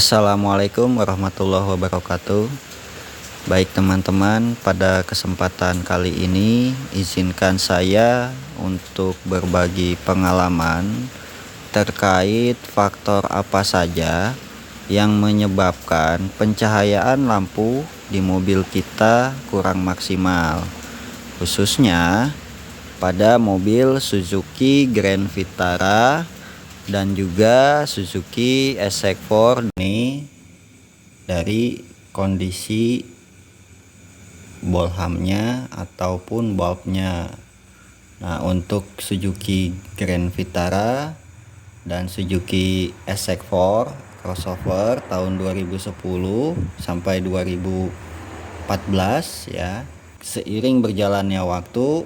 Assalamualaikum warahmatullahi wabarakatuh. Baik teman-teman, pada kesempatan kali ini izinkan saya untuk berbagi pengalaman terkait faktor apa saja yang menyebabkan pencahayaan lampu di mobil kita kurang maksimal, khususnya pada mobil Suzuki Grand Vitara dan juga Suzuki SX4 ini dari kondisi bolhamnya ataupun bulbnya. Nah, untuk Suzuki Grand Vitara dan Suzuki SX4 crossover tahun 2010 sampai 2014 ya, seiring berjalannya waktu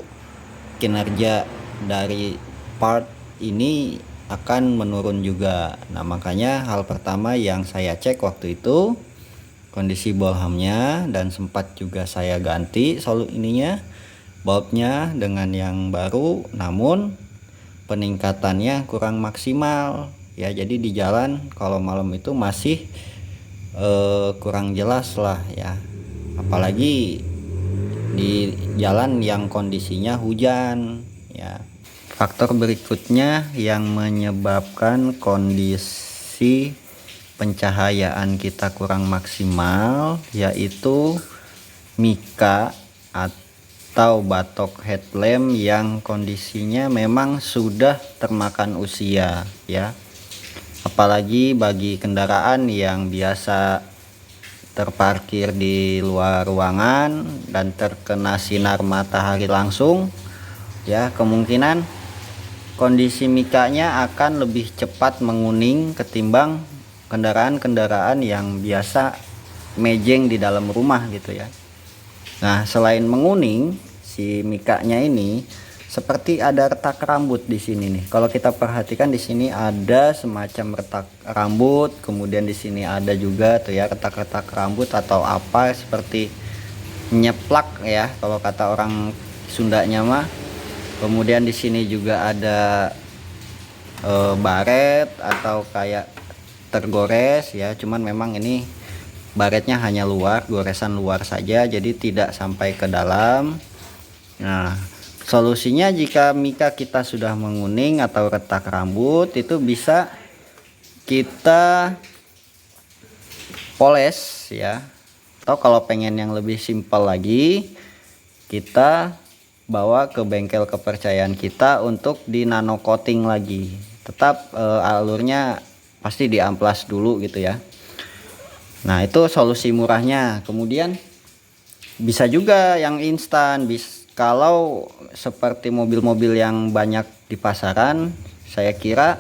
kinerja dari part ini akan menurun juga. Nah, makanya hal pertama yang saya cek waktu itu kondisi bolhamnya, dan sempat juga saya ganti bulbnya dengan yang baru, namun peningkatannya kurang maksimal ya. Jadi di jalan kalau malam itu masih kurang jelas lah ya, apalagi di jalan yang kondisinya hujan ya. Faktor berikutnya yang menyebabkan kondisi pencahayaan kita kurang maksimal yaitu mika atau batok headlamp yang kondisinya memang sudah termakan usia ya. Apalagi bagi kendaraan yang biasa terparkir di luar ruangan dan terkena sinar matahari langsung ya, kemungkinan kondisi mikanya akan lebih cepat menguning ketimbang kendaraan-kendaraan yang biasa mejeng di dalam rumah gitu ya. Nah, selain menguning, si mikanya ini seperti ada retak rambut di sini nih. Kalau kita perhatikan di sini ada semacam retak rambut, kemudian di sini ada juga tuh ya retak-retak rambut atau apa seperti nyeplak ya kalau kata orang Sundanya mah. Kemudian di sini juga ada baret atau kayak tergores ya, cuman memang ini baretnya hanya luar, goresan luar saja, jadi tidak sampai ke dalam. Nah, solusinya jika mika kita sudah menguning atau retak rambut, itu bisa kita poles ya, atau kalau pengen yang lebih simpel lagi, kita bawa ke bengkel kepercayaan kita untuk di nano coating lagi. Tetap alurnya pasti diamplas dulu gitu ya. Nah, itu solusi murahnya. Kemudian bisa juga yang instan. Kalau seperti mobil-mobil yang banyak di pasaran, saya kira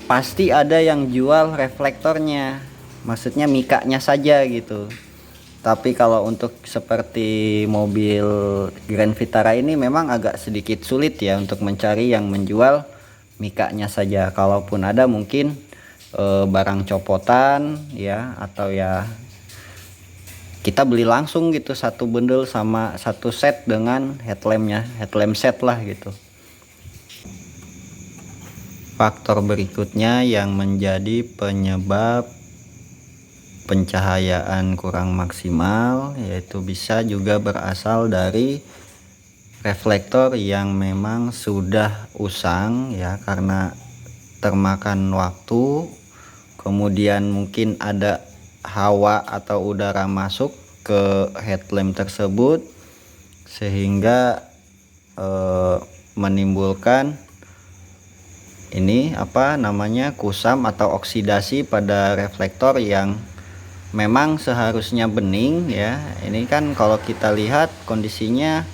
pasti ada yang jual reflektornya, maksudnya mikanya saja gitu. Tapi kalau untuk seperti mobil Grand Vitara ini memang agak sedikit sulit ya untuk mencari yang menjual mikanya saja. Kalaupun ada mungkin barang copotan ya, atau ya kita beli langsung gitu satu bundle sama satu set dengan headlampnya, headlamp set lah gitu. Faktor berikutnya yang menjadi penyebab pencahayaan kurang maksimal yaitu bisa juga berasal dari reflektor yang memang sudah usang ya, karena termakan waktu, kemudian mungkin ada hawa atau udara masuk ke headlamp tersebut sehingga menimbulkan ini kusam atau oksidasi pada reflektor yang memang seharusnya bening ya. Ini kan kalau kita lihat kondisinya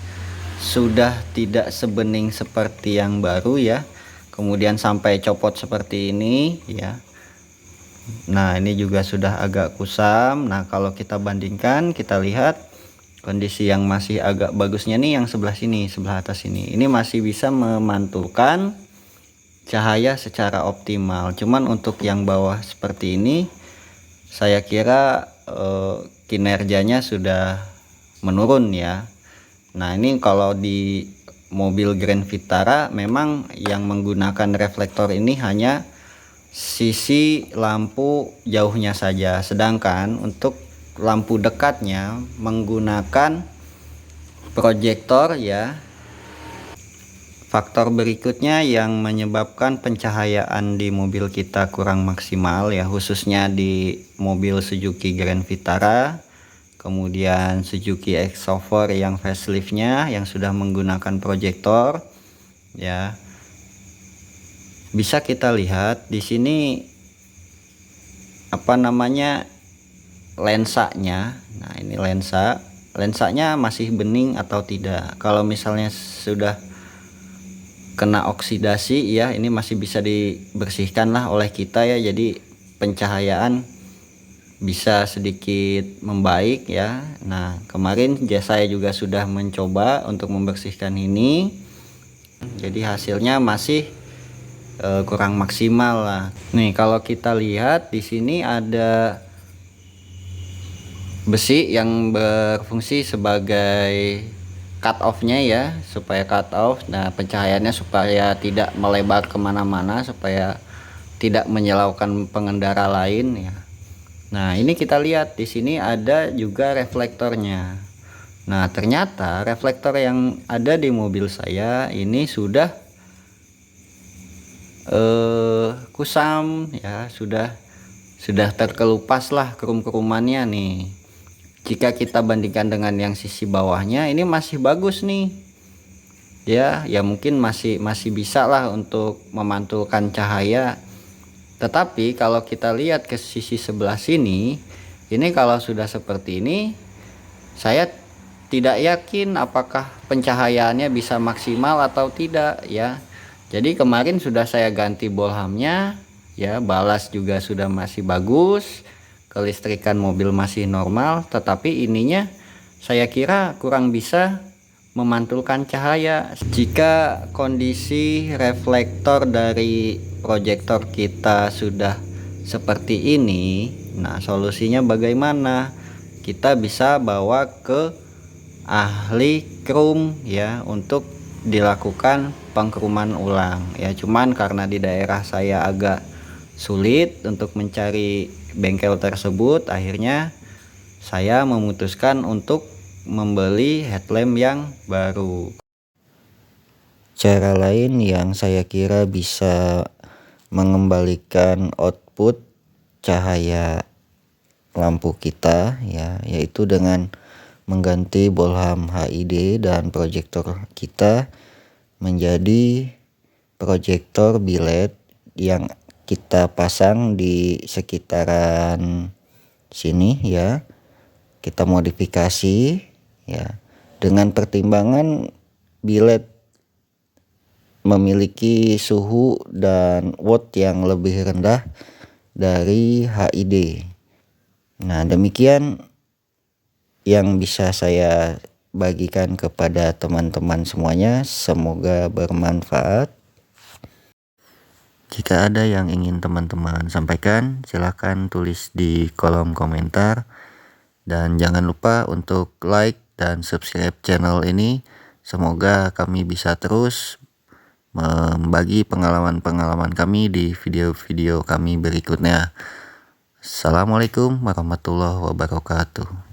sudah tidak sebening seperti yang baru ya, kemudian sampai copot seperti ini ya. Nah, ini juga sudah agak kusam. Nah, kalau kita bandingkan, kita lihat kondisi yang masih agak bagusnya nih yang sebelah sini, sebelah atas ini. Ini masih bisa memantulkan cahaya secara optimal. Cuman untuk yang bawah seperti ini saya kira kinerjanya sudah menurun ya. Nah, ini kalau di mobil Grand Vitara memang yang menggunakan reflektor ini hanya sisi lampu jauhnya saja, sedangkan untuk lampu dekatnya menggunakan proyektor ya. Faktor berikutnya yang menyebabkan pencahayaan di mobil kita kurang maksimal ya, khususnya di mobil Suzuki Grand Vitara, kemudian Suzuki Exover yang faceliftnya yang sudah menggunakan proyektor ya. Bisa kita lihat di sini apa namanya, lensanya. Nah, ini lensanya masih bening atau tidak. Kalau misalnya sudah kena oksidasi ya, ini masih bisa dibersihkan lah oleh kita ya, jadi pencahayaan bisa sedikit membaik ya. Nah, kemarin saya juga sudah mencoba untuk membersihkan ini, jadi hasilnya masih kurang maksimal lah. Nih, kalau kita lihat di sini ada besi yang berfungsi sebagai cut off-nya ya, supaya cut off. Nah, pencahayaannya supaya tidak melebar kemana-mana, supaya tidak menyilaukan pengendara lain ya. Nah, ini kita lihat di sini ada juga reflektornya. Nah, ternyata reflektor yang ada di mobil saya ini sudah kusam ya, sudah terkelupas lah kerum-kerumannya nih. Jika kita bandingkan dengan yang sisi bawahnya, ini masih bagus nih ya, mungkin masih bisa lah untuk memantulkan cahaya. Tetapi kalau kita lihat ke sisi sebelah sini, ini kalau sudah seperti ini, saya tidak yakin apakah pencahayaannya bisa maksimal atau tidak ya. Jadi kemarin sudah saya ganti bolhamnya ya, balas juga sudah masih bagus, kelistrikan mobil masih normal, tetapi ininya saya kira kurang bisa memantulkan cahaya. Jika kondisi reflektor dari proyektor kita sudah seperti ini, nah solusinya bagaimana? Kita bisa bawa ke ahli krum ya untuk dilakukan pengkruman ulang ya. Cuman karena di daerah saya agak sulit untuk mencari bengkel tersebut, akhirnya saya memutuskan untuk membeli headlamp yang baru. Cara lain yang saya kira bisa mengembalikan output cahaya lampu kita ya, yaitu dengan mengganti bolham HID dan proyektor kita menjadi proyektor biled yang kita pasang di sekitaran sini ya. Kita modifikasi ya, dengan pertimbangan biled memiliki suhu dan watt yang lebih rendah dari HID. Nah, demikian yang bisa saya bagikan kepada teman-teman semuanya. Semoga bermanfaat. Jika ada yang ingin teman-teman sampaikan, silahkan tulis di kolom komentar. Dan jangan lupa untuk like dan subscribe channel ini. Semoga kami bisa terus membagi pengalaman-pengalaman kami di video-video kami berikutnya. Assalamualaikum warahmatullahi wabarakatuh.